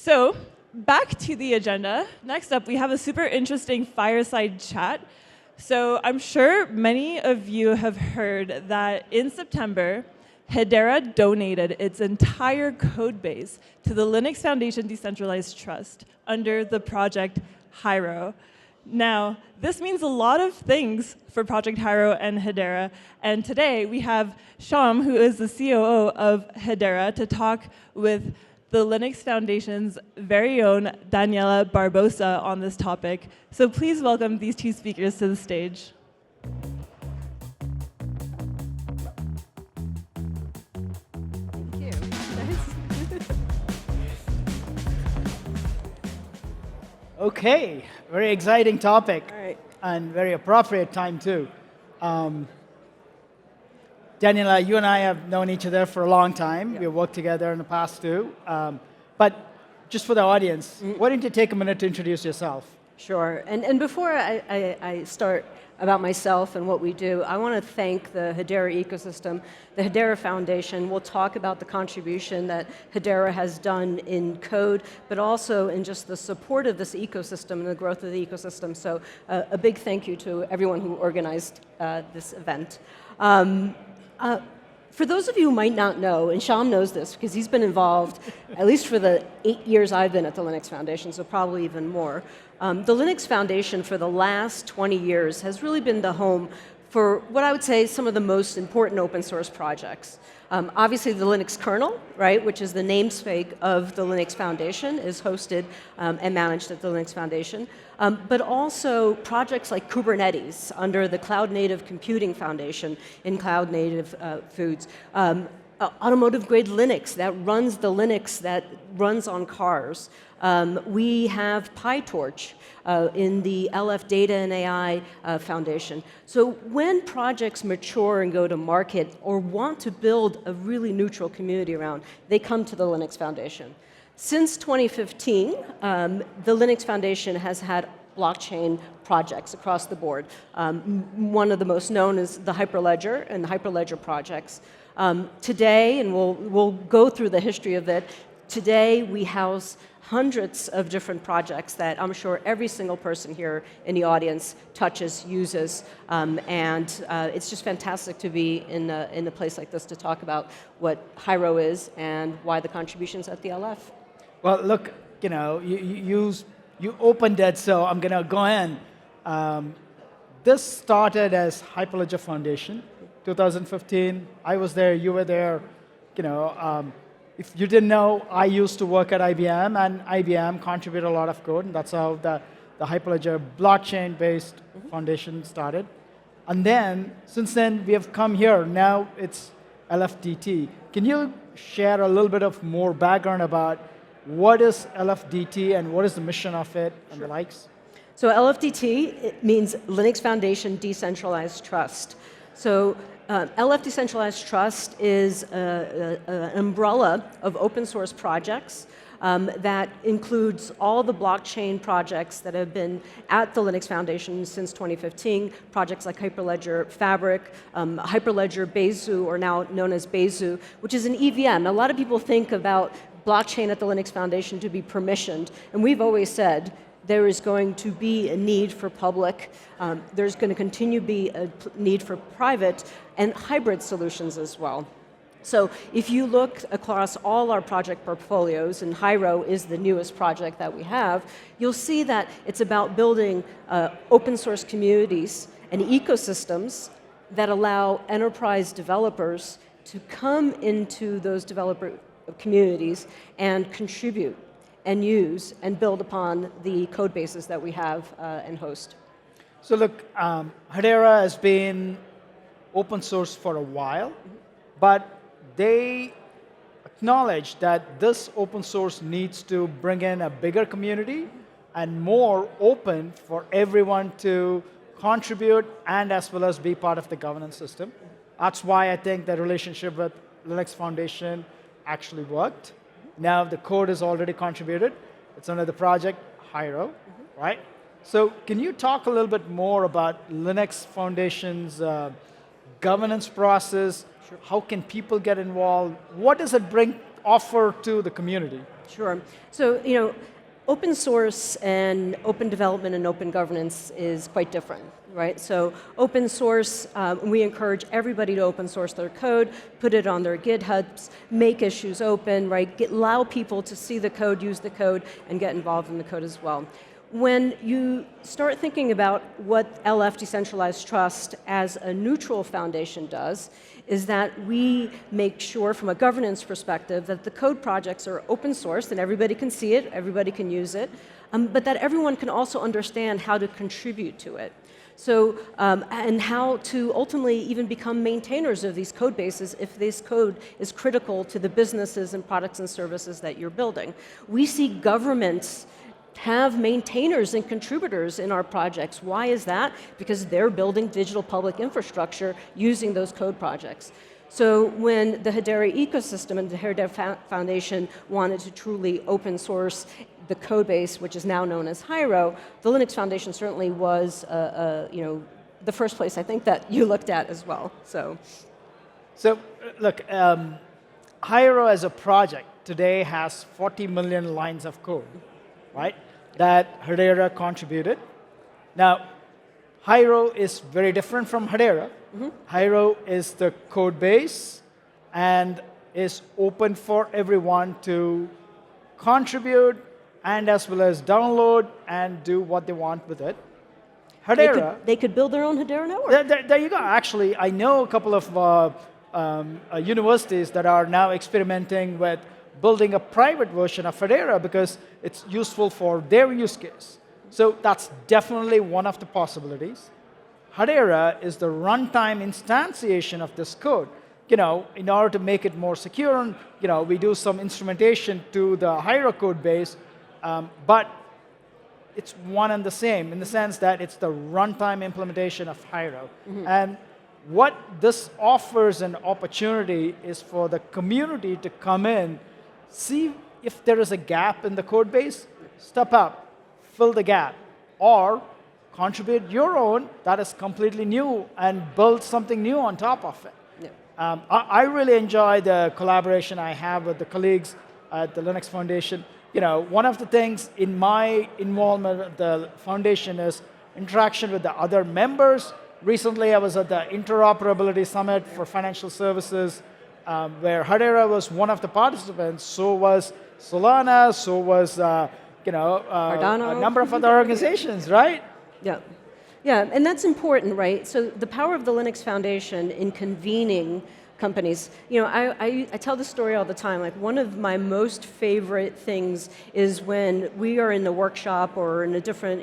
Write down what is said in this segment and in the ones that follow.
So back to the agenda. Next up, we have a super interesting fireside chat. So I'm sure many of you have heard that in September, Hedera donated its entire code base to the Linux Foundation Decentralized Trust under the project Hiero. Now, this means a lot of things for Project Hiero and Hedera, and today we have Shyam, who is the COO of Hedera, to talk with the Linux Foundation's very own Daniela Barbosa on this topic. So please welcome these two speakers to the stage. Thank you. Okay, very exciting topic. All right. And very appropriate time too. Daniela, you and I have known each other for a long time. Yeah. We've worked together in the past too. But just for the audience, why don't you take a minute to introduce yourself? Sure. And before I start about myself and what we do, I want to thank the Hedera ecosystem, the Hedera Foundation. We'll talk about the contribution that Hedera has done in code, but also in just the support of this ecosystem and the growth of the ecosystem. So a big thank you to everyone who organized this event. For those of you who might not know, and Shyam knows this because he's been involved, at least for the 8 years I've been at the Linux Foundation, so probably even more. The Linux Foundation for the last 20 years has really been the home for what I would say some of the most important open source projects. Obviously the Linux kernel, right, which is the namesake of the Linux Foundation, is hosted and managed at the Linux Foundation. But also projects like Kubernetes under the Cloud Native Computing Foundation in Cloud Native Foods. Automotive grade Linux that runs the Linux that runs on cars. We have PyTorch in the LF Data and AI Foundation. So when projects mature and go to market or want to build a really neutral community around, they come to the Linux Foundation. Since 2015, the Linux Foundation has had blockchain projects across the board. One of the most known is the Hyperledger and the Hyperledger projects. Today, and we'll go through the history of it, today we house hundreds of different projects that I'm sure every single person here in the audience touches, uses, and it's just fantastic to be in a place like this to talk about what Hiero is and why the contributions at the LF. Well, look, you know, you opened it, so I'm going to go in. This started as Hyperledger Foundation, 2015. I was there, you were there. You know, if you didn't know, I used to work at IBM, and IBM contributed a lot of code, and that's how the Hyperledger blockchain-based foundation started. And then, since then, we have come here. Now it's LFDT. Can you share a little bit of more background about what is LFDT and what is the mission of it and the likes? So LFDT, it means Linux Foundation Decentralized Trust. So LF Decentralized Trust is an umbrella of open source projects that includes all the blockchain projects that have been at the Linux Foundation since 2015, projects like Hyperledger Fabric, Hyperledger Besu, or now known as Besu, which is an EVM. A lot of people think about blockchain at the Linux Foundation to be permissioned, and we've always said there is going to be a need for public, there's going to continue to be a need for private and hybrid solutions as well. So if you look across all our project portfolios, and Hiero is the newest project that we have, you'll see that it's about building open source communities and ecosystems that allow enterprise developers to come into those developer communities and contribute and use and build upon the code bases that we have and host. So look, Hedera has been open source for a while, but they acknowledge that this open source needs to bring in a bigger community and more open for everyone to contribute and as well as be part of the governance system. That's why I think the relationship with Linux Foundation actually worked. Now the code is already contributed. It's under the project Hiero, right? So can you talk a little bit more about Linux Foundation's governance process? Sure. How can people get involved? What does it offer to the community? Sure. So, open source and open development and open governance is quite different, right? So open source, we encourage everybody to open source their code, put it on their GitHubs, make issues open, right? Allow people to see the code, use the code, and get involved in the code as well. When you start thinking about what LF Decentralized Trust as a neutral foundation does, is that we make sure from a governance perspective that the code projects are open source and everybody can see it, everybody can use it, but that everyone can also understand how to contribute to it. So, and how to ultimately even become maintainers of these code bases if this code is critical to the businesses and products and services that you're building. We see governments have maintainers and contributors in our projects. Why is that? Because they're building digital public infrastructure using those code projects. So when the Hedera ecosystem and the Hedera Foundation wanted to truly open source the code base, which is now known as Hiero, the Linux Foundation certainly was the first place I think that you looked at as well. So look, Hiero as a project today has 40 million lines of code, right? That Hedera contributed. Now, Hiero is very different from Hedera. Hiero is the code base and is open for everyone to contribute and as well as download and do what they want with it. Hedera, they could build their own Hedera network. There you go. Actually, I know a couple of universities that are now experimenting with building a private version of Hedera because it's useful for their use case. So that's definitely one of the possibilities. Hedera is the runtime instantiation of this code. In order to make it more secure, we do some instrumentation to the Hiero code base, but it's one and the same in the sense that it's the runtime implementation of Hiero. And what this offers an opportunity is for the community to come in, see if there is a gap in the code base, step up, fill the gap, or contribute your own that is completely new and build something new on top of it. Yeah. I really enjoy the collaboration I have with the colleagues at the Linux Foundation. One of the things in my involvement with the foundation is interaction with the other members. Recently, I was at the Interoperability Summit for Financial Services, where Hedera was one of the participants. So was Solana. So was a number of other organizations, right? Yeah, yeah, and that's important, right? So the power of the Linux Foundation in convening companies. I tell this story all the time. Like, one of my most favorite things is when we are in the workshop or in a different,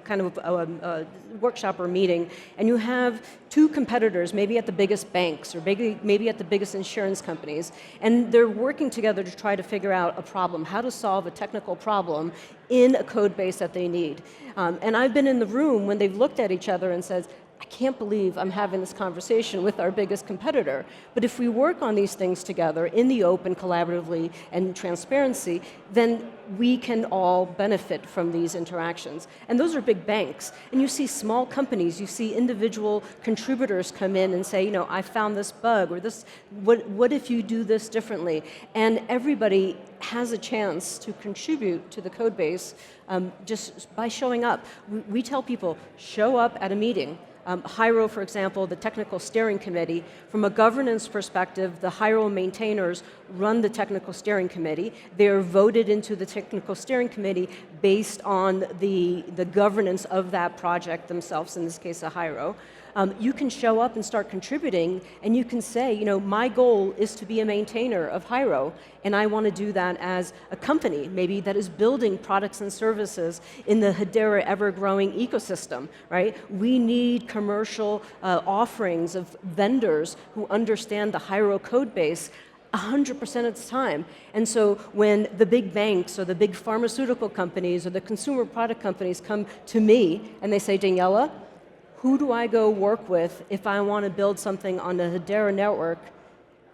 kind of a workshop or meeting, and you have two competitors, maybe at the biggest banks or maybe at the biggest insurance companies, and they're working together to try to figure out a problem, how to solve a technical problem in a code base that they need. And I've been in the room when they've looked at each other and said, I can't believe I'm having this conversation with our biggest competitor. But if we work on these things together in the open, collaboratively, and transparency, then we can all benefit from these interactions. And those are big banks. And you see small companies, you see individual contributors come in and say, I found this bug, or this, what if you do this differently? And everybody has a chance to contribute to the code base just by showing up. We tell people, show up at a meeting. Hiero, for example, the technical steering committee, from a governance perspective, the Hiero maintainers run the technical steering committee. They are voted into the technical steering committee based on the governance of that project themselves, in this case, a Hiero. You can show up and start contributing, and you can say, my goal is to be a maintainer of Hiero, and I want to do that as a company, maybe that is building products and services in the Hedera ever-growing ecosystem, right? We need commercial offerings of vendors who understand the Hiero code base 100% of the time. And so when the big banks or the big pharmaceutical companies or the consumer product companies come to me and they say, Daniela, who do I go work with if I want to build something on the Hedera network?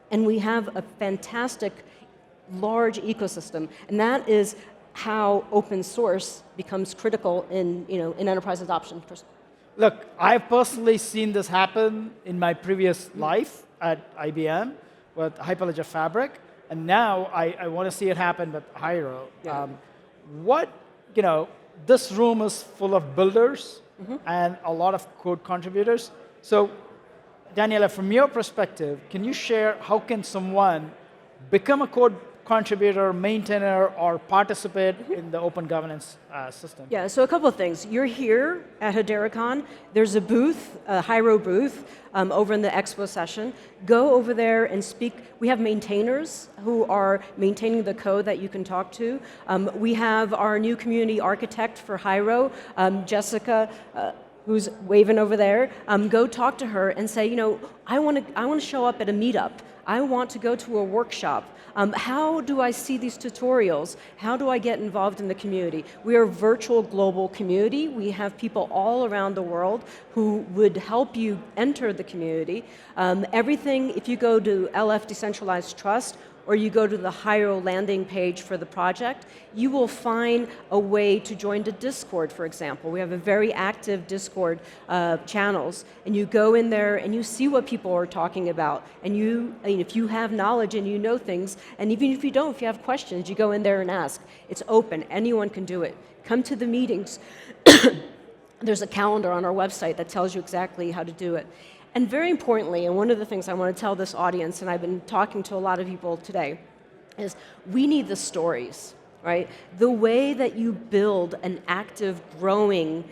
And we have a fantastic, large ecosystem. And that is how open source becomes critical in enterprise adoption. Look, I've personally seen this happen in my previous life at IBM with Hyperledger Fabric. and now I want to see it happen with Hiero. Yeah. This room is full of builders and a lot of code contributors. So, Daniela, from your perspective, can you share how can someone become a code contributor, maintainer, or participate in the open governance system? Yeah, so a couple of things. You're here at HederaCon. There's a booth, a Hiero booth, over in the expo session. Go over there and speak. We have maintainers who are maintaining the code that you can talk to. We have our new community architect for Hiero, Jessica, who's waving over there. Go talk to her and say, I want to show up at a meetup. I want to go to a workshop. How do I see these tutorials? How do I get involved in the community? We are a virtual global community. We have people all around the world who would help you enter the community. Everything, if you go to LF Decentralized Trust, or you go to the Hiero landing page for the project, you will find a way to join the Discord, for example. We have a very active Discord channels, and you go in there and you see what people are talking about. And if you have knowledge and you know things, and even if you don't, if you have questions, you go in there and ask. It's open, anyone can do it. Come to the meetings. There's a calendar on our website that tells you exactly how to do it. And very importantly, and one of the things I want to tell this audience, and I've been talking to a lot of people today, is we need the stories, right? The way that you build an active, growing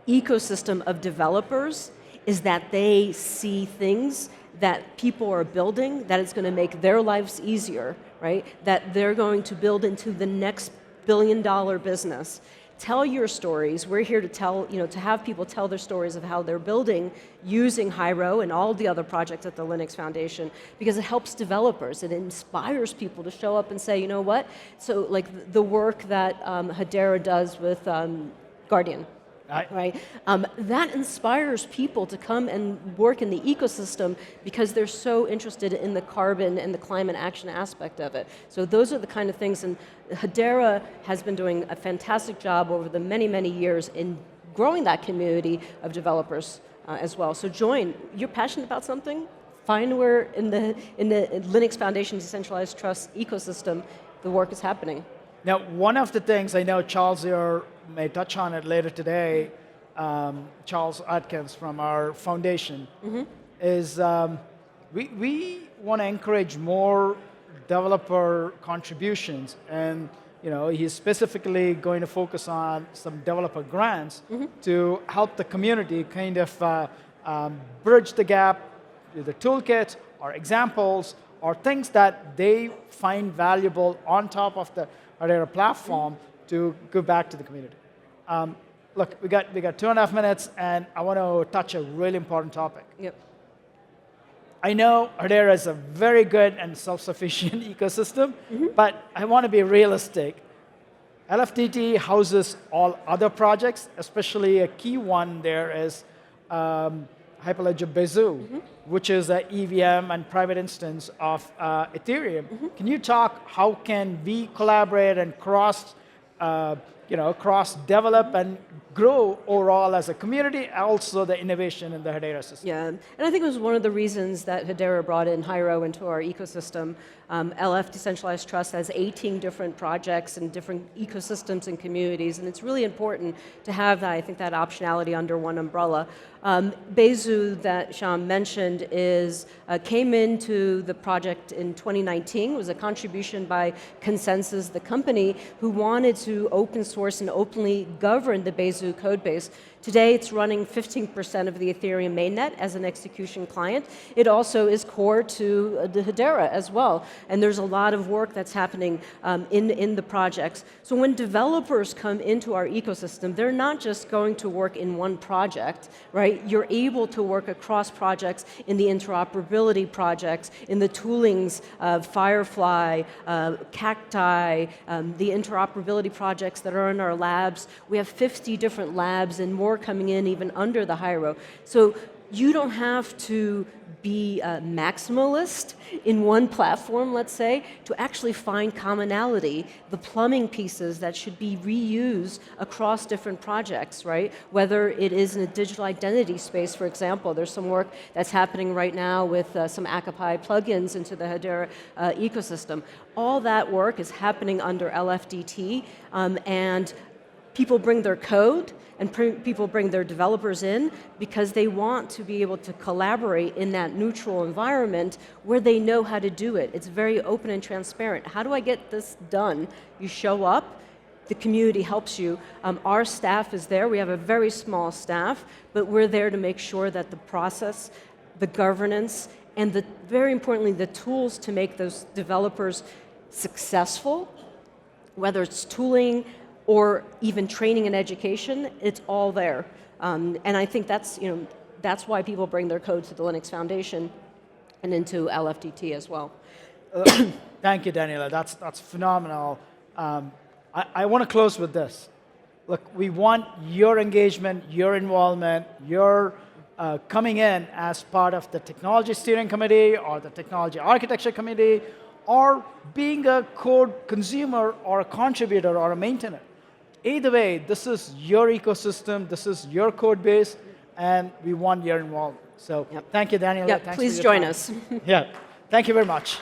ecosystem of developers is that they see things that people are building, that it's going to make their lives easier, right? That they're going to build into the next billion-dollar business. Tell your stories. We're here to tell, to have people tell their stories of how they're building using Hiero and all the other projects at the Linux Foundation, because it helps developers. It inspires people to show up and say, you know what? So like the work that Hedera does with Guardian. Right? That inspires people to come and work in the ecosystem because they're so interested in the carbon and the climate action aspect of it. So those are the kind of things, and Hedera has been doing a fantastic job over the many, many years in growing that community of developers as well. So join. You're passionate about something? Find where in the Linux Foundation Decentralized Trust ecosystem the work is happening. Now, one of the things I know Charles here may touch on it later today, Charles Atkins from our foundation, is we want to encourage more developer contributions, and he's specifically going to focus on some developer grants to help the community kind of bridge the gap, either toolkits or examples or things that they find valuable on top of the Hedera platform to give back to the community. Look, we got 2.5 minutes, and I want to touch a really important topic. Yep. I know Hedera is a very good and self-sufficient ecosystem, but I want to be realistic. LFDT houses all other projects, especially a key one there is Hyperledger Bezu, which is an EVM and private instance of Ethereum. Can you talk how can we collaborate and cross develop and grow overall as a community, also the innovation in the Hedera system? Yeah, and I think it was one of the reasons that Hedera brought in Hiero into our ecosystem. LF Decentralized Trust has 18 different projects and different ecosystems and communities, and it's really important to have that, I think, that optionality under one umbrella. Bezu that Shyam mentioned came into the project in 2019, was a contribution by Consensus, the company, who wanted to open source and openly govern the Bezu codebase. Today, it's running 15% of the Ethereum mainnet as an execution client. It also is core to the Hedera as well. And there's a lot of work that's happening in the projects. So when developers come into our ecosystem, they're not just going to work in one project, right? You're able to work across projects in the interoperability projects, in the toolings of Firefly, Cacti, the interoperability projects that are in our labs. We have 50 different labs and more more coming in even under the Hiero. So you don't have to be a maximalist in one platform, let's say, to actually find commonality, the plumbing pieces that should be reused across different projects, right? Whether it is in a digital identity space, for example, there's some work that's happening right now with some Akamai plugins into the Hedera ecosystem. All that work is happening under LFDT, and people bring their code and people bring their developers in because they want to be able to collaborate in that neutral environment where they know how to do it. It's very open and transparent. How do I get this done? You show up, the community helps you. Our staff is there. We have a very small staff, but we're there to make sure that the process, the governance, and very importantly, the tools to make those developers successful, whether it's tooling, or even training and education, it's all there. And I think that's why people bring their code to the Linux Foundation and into LFDT as well. Thank you, Daniela. That's phenomenal. I want to close with this. Look, we want your engagement, your involvement, your coming in as part of the technology steering committee or the technology architecture committee, or being a code consumer or a contributor or a maintainer. Either way, this is your ecosystem, this is your code base, and we want your involvement. So thank you, Daniela. Yeah, Thanks please for your join time. us. Yeah, thank you very much.